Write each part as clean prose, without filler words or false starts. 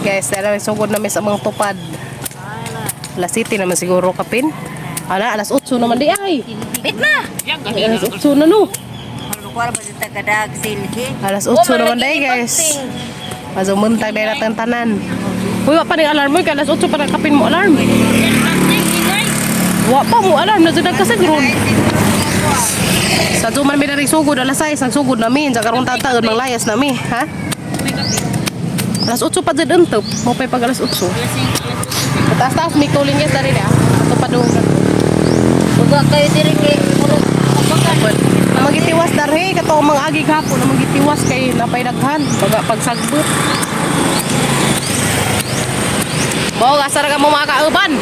Guys, dahil sugod namin sa mga tupad. Alas 7 naman siguro kapin. Alas 8 naman di ay. Bit na. Alas 8 na no. Alas 8 naman di guys. Mazumunta dahil natin tanan. Uy, wak pa rin alarm mo. Alas 8 pa rin kapin mo alarm. Wak pa mo alarm. Nasunag kasi gron. Sa duman may naring sugod. Alas 6 ang sugod namin. Sa karong tataon ng layas namin. Ha? Alas 8 pa dyan untop. Mupay pag alas 8. Taas-taas may tuling guys dari na. Ito pa doon. Huwag kayo diri kay Magitiwas darhe kato mga agi gapon na magitiwas kay napay daghan pagsagbot. Bao asar ka mo mga kauban.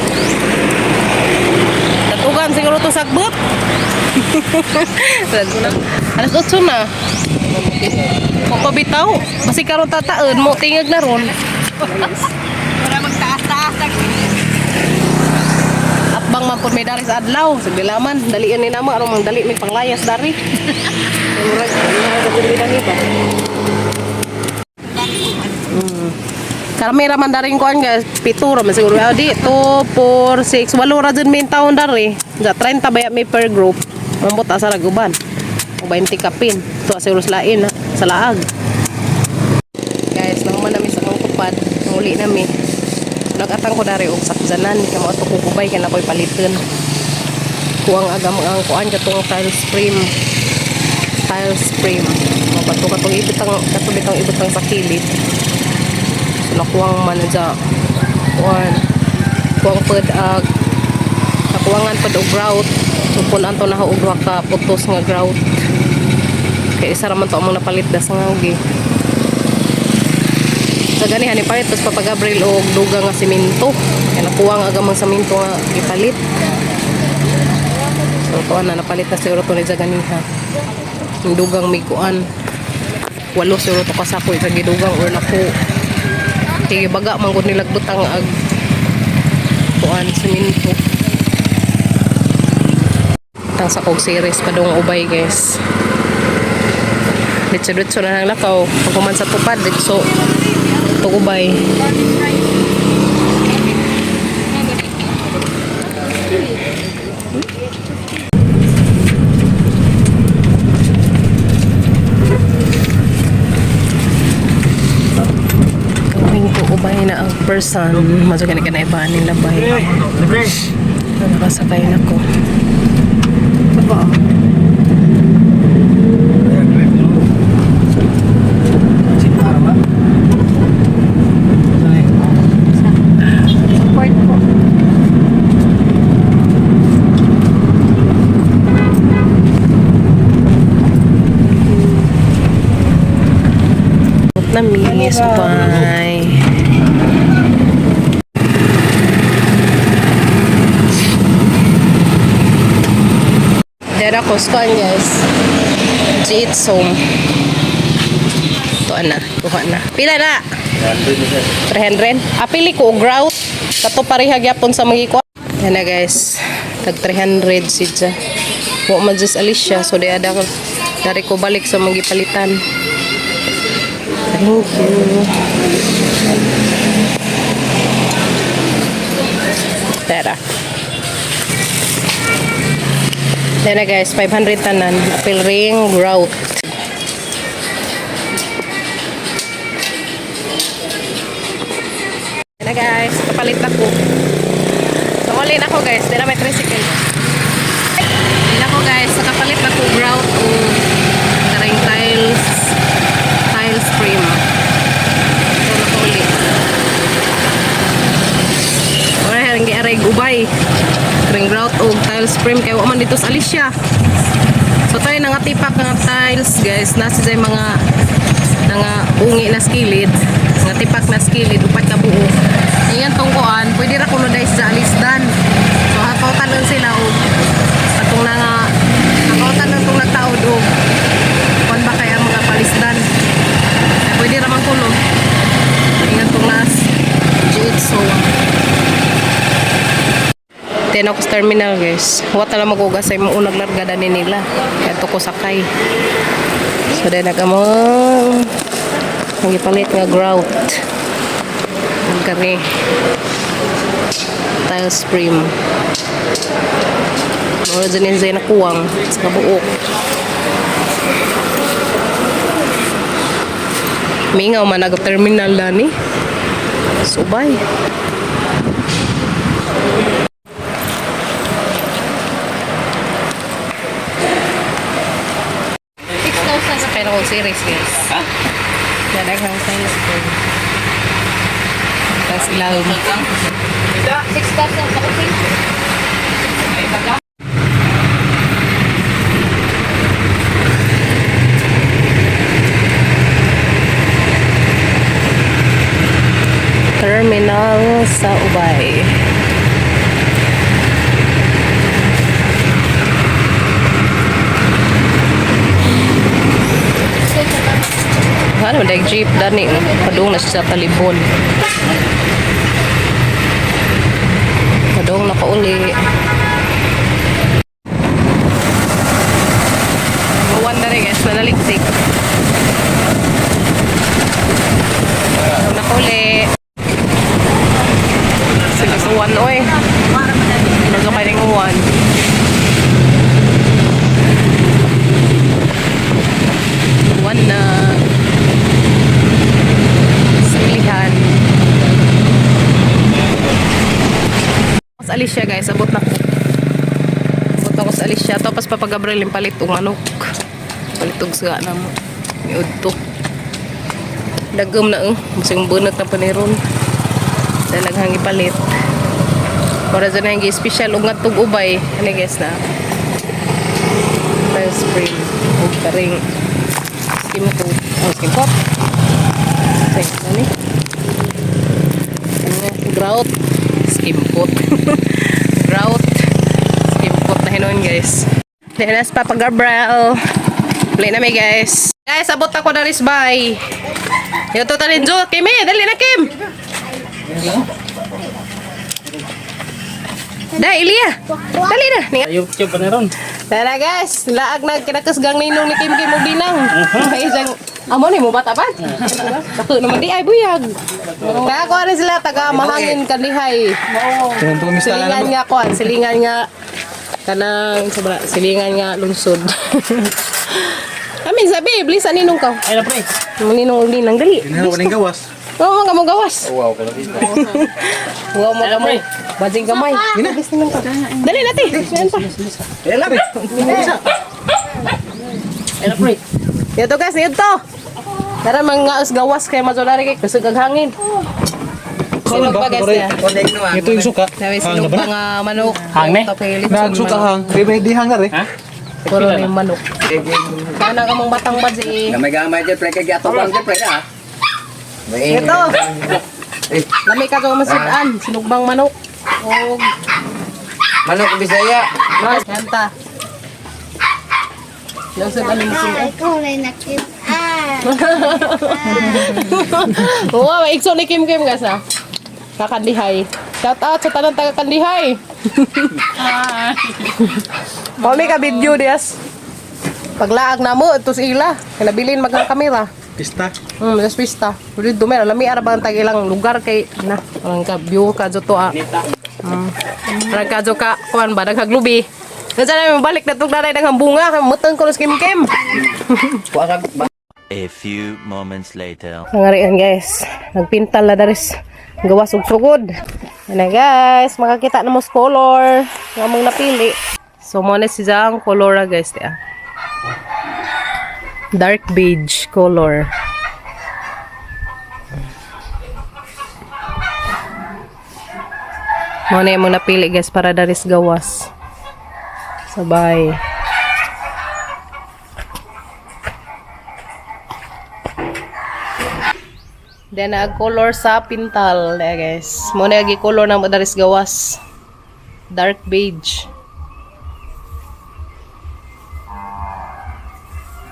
Datugan siguro to sagbot. Alas 8 na. Kung pabitaw, basi karon tataon mo tingag na ron. para magtaas-taas Bang mapod may dari sa adlaw, sagdilaman, dalian ni namo arong mang dali may panglayas dari. Murag dali ba. Karami raman daring kuan guys, 7 raman siguro di 2 4 6 8 ra jud min taon dari. Ga 30 baya may per group. Mambot asa raguban. 20 kapin. To siguro sa lain sa laag. Guys, naman namin sa mga tupad, muli namin. Nagatang ko dari og sakjanan kay mo ato ko kubay kay nakoy paliton. Kuang agam ang kuan katong tiles frame. Tiles frame. Mapato katong ibutang katong ibutang sa kilid. So nakuwang man ja kuan. Kuang pud nakuwangan pud og grout. Supon anto na og duha ka putos nga grout. Kay isa ra man to among napalit da sa ngagi. Sa ganihan ni palit tapos papagabril o dugang nga simento kaya nakuha nga agamang simento nga ipalit. So kuan na napalit na siguro to ni sa ganiha yung dugang may kuan 8 siguro to kasako sa gidugang or naku sige baga manggod nilag butang ag kuan simento tang sa kog series pa dong ubay guys. Ditso na lang lakaw pagkuman sa tupad ditso ubay. Ubay na ang person. Maso ka na ibaan nila bay. Nakasakay na ko. Namis, bye. Dera ko skan guys. Jitsom. Tuan na, tuhan na. Pila na? 300. Apili ko grout. Kato pareha gyapon sa mga kuan. Yan na guys. Tag 300 sidya. Wa man just Alicia so ada ko dari ko balik sa mga palitan. Thank you. Tara. Then na guys, 500 tanan. Apple ring, grout. Then na guys, kapalit na ko. So, all-in ako guys. Then na may tricycle. Then ako guys, kapalit na ko grout o karing tiles frame. So, nakaulit. Alright, harang aray gubay. Ring grout o tiles frame kaya waman dito sa Alicia. So tayo nangatipak ng tiles guys. Nasa dyan mga ungi na skilid. Nangatipak na skilid. Upat na buo. Ngayon tungkuan. Pwede ra kuno dahil sa alisdan. So hapautan nun sila o atong hapautan nun itong nagtaod o kung ba kaya mga palisdan. Pwede ra man kuno. Ngayon itong last jigsaw. Then ako sa terminal guys. Huwag tala mag-ugas ay mong unang largada ni nila. Kaya ito ko sakay. So then nagamang magipalit nga grout. kani. Tiles frame. Mura dyan yung nakuwang sa kabuok. Mingaw man nag-terminal na ni. Subay. Sa pero series guys. Ha? Dadaghang tiles frame. Tapos ilaw. 6,000 sa kasi. Terminal sa Ubay. Ano, dag jeep dani. Padung na siya sa talibon. Padung na kauli. Uwan na rin guys, nalaligtik. Nakauli. Sila sa uwan oy. Nazo kayo ng uwan. Uwan na. Silihan. Sa Alicia guys, abot na ko. Abot ako sa Alicia. Tapos papagabril yung palitong manok. Palitong sa na mo. Miudto. Dagom na masing bunot na paniron. Dalaghang ipalit. Para dyan na yung special ungat tug ubay. Ano guys na? Tile spring. O karing skim coat. O skim coat. Okay, ano grout. Skim coat. Grout. Skim coat na hinuon guys. Dinas pa pag-gabrel. Play na may guys. Guys, abot ako na risbay. Yung totalin jo. Kim eh, dali na Kim. Dah, Ilya. Dali na. YouTube pa na ron. Tara guys, laag na kinakasgang ninong ni Kim Kim og dinang. May isang amo ni mo bata pa. Ako naman di ay buyag. Kaya ko rin sila taga mahangin kanihay. Silingan nga ko, silingan nga kanang sobra, silingan nga lungsod. Kami sabi, blisan ninong ka. Ay na pre. Ninong og dinang dali. Ini ko ning gawas. Oo, mga mo gawas. Wow, kalau dito. Wow, mga mo. Bajing gamay. Bilis ninong ka. Dali natin. Yan pa. Ela be. Ay na pre. Dito guys, dito. Tara mga gawas kay mazolari kay kusog ang hangin. Sino ba guys ya? Ito yung suka. Sabi sino pa nga manok. Hang ne? Nagsuka hang. Remedy hang na rin. Ha? Puro na yung manok. Sana ka mong batang badzi. Gamay-gamay dyan, pre, kaya gato lang dyan, pre, ha? Ito. Lami ka kung masidan. Sinugbang manok. O Manok Bisaya. kanta. Lusog ano mo sila. Kulay na cute. Oo, maikso ni Kim Kim guys ha. Kakandihay. Shout out sa tanang taga Kandihay. Kami ka video dias. Paglaag na mo, ito sila. Kinabilin magang kamera. Pista. Mas pista. Ulit dumera, lami arabang tagilang lugar kay na. Ang ka view ka to ah. Parang ka ka kuan ba nagaglubi. Nandiyan na yung balik na itong nanay ng bunga. Mutang ko ng skim-kim. A few moments later. Nangarian guys. Nagpintal na daris. Gawas og sugod. Yan na guys. Makakita na mo sa color. Nga mong napili. So muna si Zang color guys. Tia. Dark beige color. Muna yung mong napili guys para daris gawas. Sabay. Then color sa pintal, guys. Mo na color na madaris gawas. Dark beige.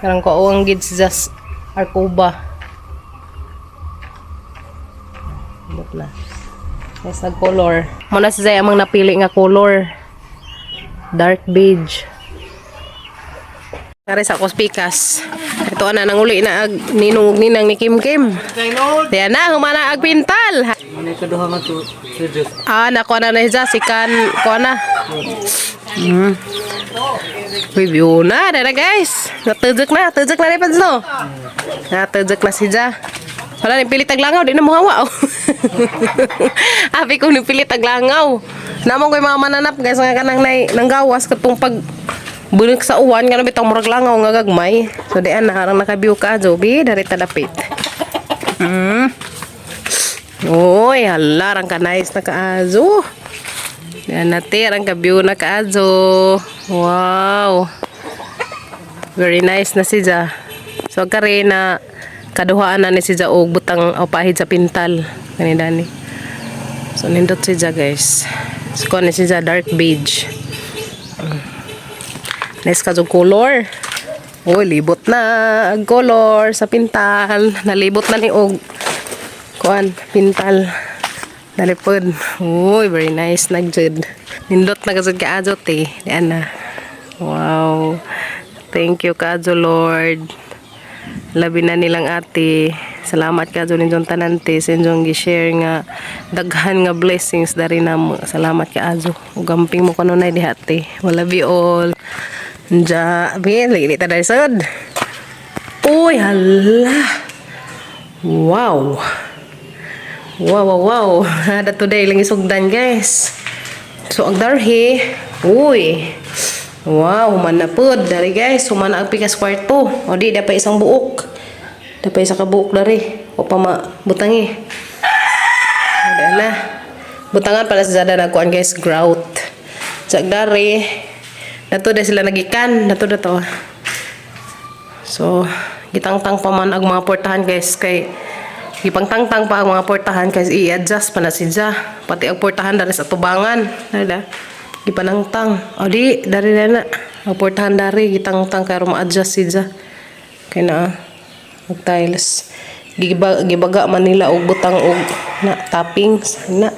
Karang ko ang gids just Arcoba. Bot na. Yes, color. Mo na si Zay amang napili nga color. Dark beige. Kare sa kospikas. Ito na nang uli na ag ninong ninang ni Kim Kim. Yan na humana ag pintal. Ini kedua nga to. Sudut. Nakuha na siya. Sikan, kuha na. Review na. Dada guys. Natudok na rin pa no. Natudok na siya. Wala ni pilit taglangaw. Di na mo hawa. Abi ko ni pilit taglangaw. Namang ko yung mga mananap guys. Nga kanang nanggawas katong pag bulik sa uwan. Nga nabitang murag langaw nga gagmay. So di na. Harang nakabiw ka. Jobi. Dari tadapit. Uy, hala, rang ka nice na kaazo. Yan natin, rang ka view na kaazo. Wow. Very nice na siya. So, kari na kaduhaan na ni siya o butang o pahid sa pintal. Kanina ni. So, nindot siya guys. So, kung ni siya dark beige. Nice kazo color. Uy, libot na ang color sa pintal. Nalibot na ni og kuan pintal nalipod. Uy, very nice nagjud. Nindot na kasud ka ajo te. Diyan na. Wow. Thank you kajo Lord. Labi na nilang ate. Salamat kajo ninjong tanante sa inyong gi-share nga daghan nga blessings dari namo. Salamat kaajo. Ug gamping mo kanunay diha te. Wala bi all. Ja, bili ta dari sad. Uy, hala. Wow. Wow. Ada today lang isugdan guys. So ang darhi. Uy. Wow, humana pod dari guys. Humana ang pikas kwarto. O di dapat isang buok. Dapat isa ka buok dari. O pa butangi. Ada na. Butangan pala sa zada na kuan guys, grout. Sak dari. Nato da sila nagikan. Nato da to. So, gitangtang pa man ang mga portahan guys kay ipangtangtang pa ang mga portahan kasi i-adjust pa na siya. Pati ang portahan dari sa tubangan. Nada. Ipanangtang. O di, dari na. Ang portahan dari, gitangtang kaya ma-adjust siya. Kaya na, mag-tiles. Gibaga man nila og butang og na toppings. Na.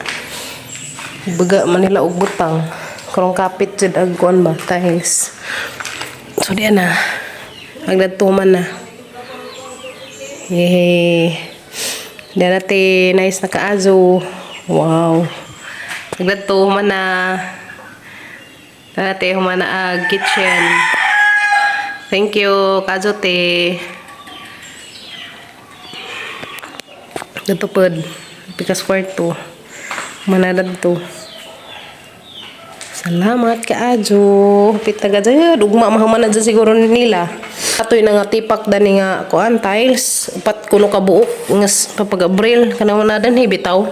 Gibaga man nila og butang. Karong kapit jud ag kuan ba, tiles. So di na. Agdadtuman na. Yay. Diyan natin, nice na kaazo. Wow. Nagdato, humana. Diyan natin, humana ag kitchen. Thank you, kaazo te. Dato pod. Pikas kwarto. Humana dato. Salamat kaazo. Pita ka dyan. Ugma mahamana dyan siguro nila. Atoy na nga tipak dani nga kuan tiles upat kuno ka buok ngas papag-abril kanang manadan bitaw.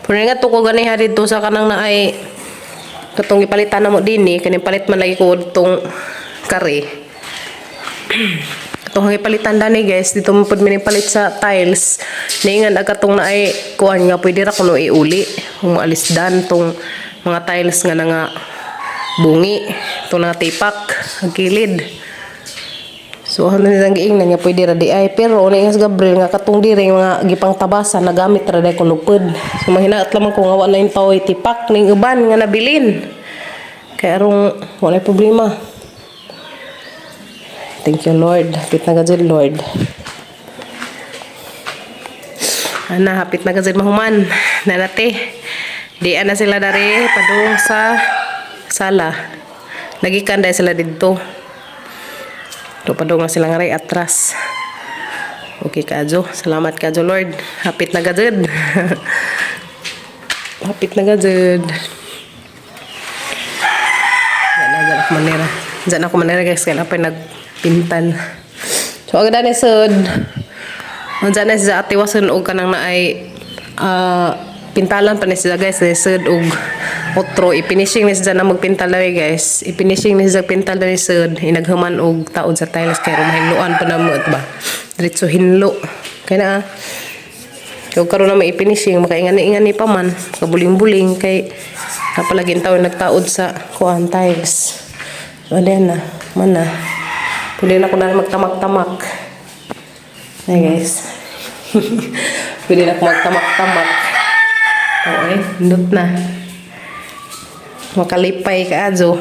Pero nga to ko gani ha dito sa kanang naay katong ipalitan na mo dinhi kani palit man lagi ko tong kare. Katong ipalitan dani guys dito mo pud minipalit sa tiles. Ningan aga tong naay kuan nga pwede ra kuno iuli kung maalis dan tong mga tiles nga nga bungi tong nga tipak ang kilid. So ano nilang giingnan nga pwede ra di ay pero ni nga Gabriel nga katong diri mga gipang tabasan nagamit ra day kunupod. So mahinaat lamang ko nga wala yung taoy tipak ning uban nga nabilin. Kaya arong wala problema. Thank you Lord. Hapit na gajud Lord. Ana hapit na gajud mahuman. Nanate. Di ana sila dari padung sa sala. Nagikan day sila didto. Padong na sila nga rin atras. Okay kajo. Salamat kajo Lord. Hapit na gajud. Hapit na gajud. Diyan ako manera. Diyan ako manera guys. Kaya napay nagpintal. So agad na sud. Diyan na siya atiwasan og kanang na ay pintalan pa ni siya guys. Sud og otro ipinishing ni siya na magpintal na guys. Ipinishing ni siya pintal na ni sud. Inaghuman og taod sa tiles kay rumahilloan pa na mo ba. Diretso hinlo. Kaya na kung karon na may ipinishing makaingani-ingani pa man. Kabuling-buling kay napalaging taon nagtaod sa kuan tiles. Wala na. Man na. Pwede na ko na magtamak-tamak. Ay guys. Pwede na ko magtamak-tamak. Okay. Hindot na. Makalipay ka ajo.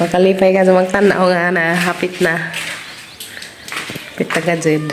Makalipay ka ajo magtanaw nga na hapit na. Hapit na gajud.